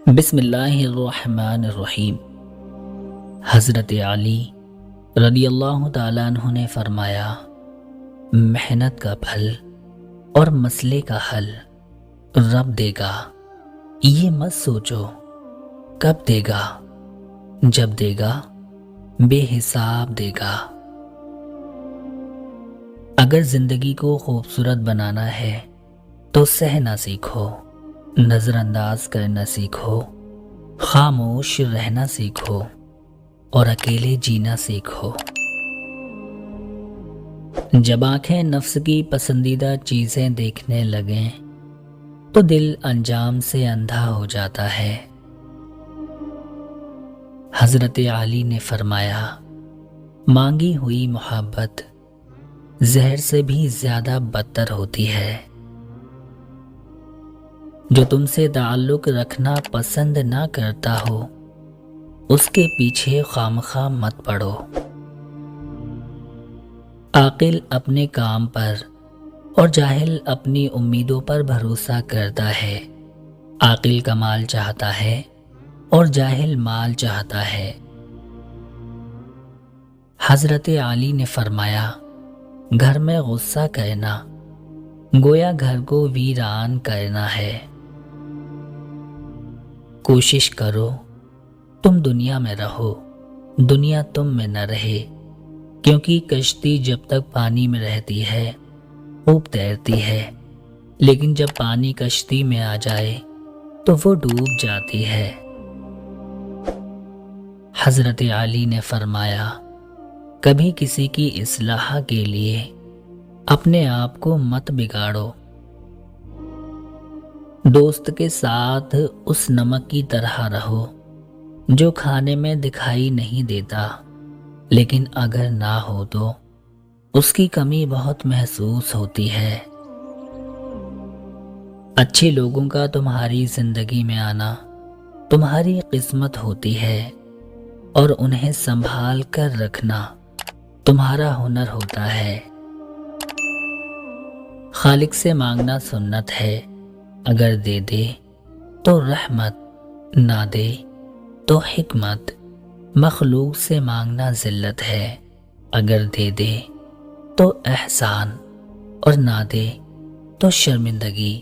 بسم اللہ الرحمن الرحیم۔ حضرت علی رضی اللہ تعالیٰ عنہ نے فرمایا، محنت کا پھل اور مسئلے کا حل رب دے گا، یہ مت سوچو کب دے گا، جب دے گا بے حساب دے گا۔ اگر زندگی کو خوبصورت بنانا ہے تو سہنا سیکھو، نظر انداز کرنا سیکھو، خاموش رہنا سیکھو اور اکیلے جینا سیکھو۔ جب آنکھیں نفس کی پسندیدہ چیزیں دیکھنے لگیں تو دل انجام سے اندھا ہو جاتا ہے۔ حضرت علی نے فرمایا، مانگی ہوئی محبت زہر سے بھی زیادہ بدتر ہوتی ہے۔ جو تم سے تعلق رکھنا پسند نہ کرتا ہو اس کے پیچھے خامخواہ مت پڑو۔ عاقل اپنے کام پر اور جاہل اپنی امیدوں پر بھروسہ کرتا ہے۔ عاقل کا مال چاہتا ہے اور جاہل مال چاہتا ہے۔ حضرت علی نے فرمایا، گھر میں غصہ کرنا گویا گھر کو ویران کرنا ہے۔ کوشش کرو تم دنیا میں رہو، دنیا تم میں نہ رہے، کیونکہ کشتی جب تک پانی میں رہتی ہے خوب تیرتی ہے، لیکن جب پانی کشتی میں آ جائے تو وہ ڈوب جاتی ہے۔ حضرت علی نے فرمایا، کبھی کسی کی اصلاح کے لیے اپنے آپ کو مت بگاڑو۔ دوست کے ساتھ اس نمک کی طرح رہو جو کھانے میں دکھائی نہیں دیتا، لیکن اگر نہ ہو تو اس کی کمی بہت محسوس ہوتی ہے۔ اچھے لوگوں کا تمہاری زندگی میں آنا تمہاری قسمت ہوتی ہے اور انہیں سنبھال کر رکھنا تمہارا ہنر ہوتا ہے۔ خالق سے مانگنا سنت ہے، اگر دے دے تو رحمت، نہ دے تو حکمت۔ مخلوق سے مانگنا ذلت ہے، اگر دے دے تو احسان اور نہ دے تو شرمندگی۔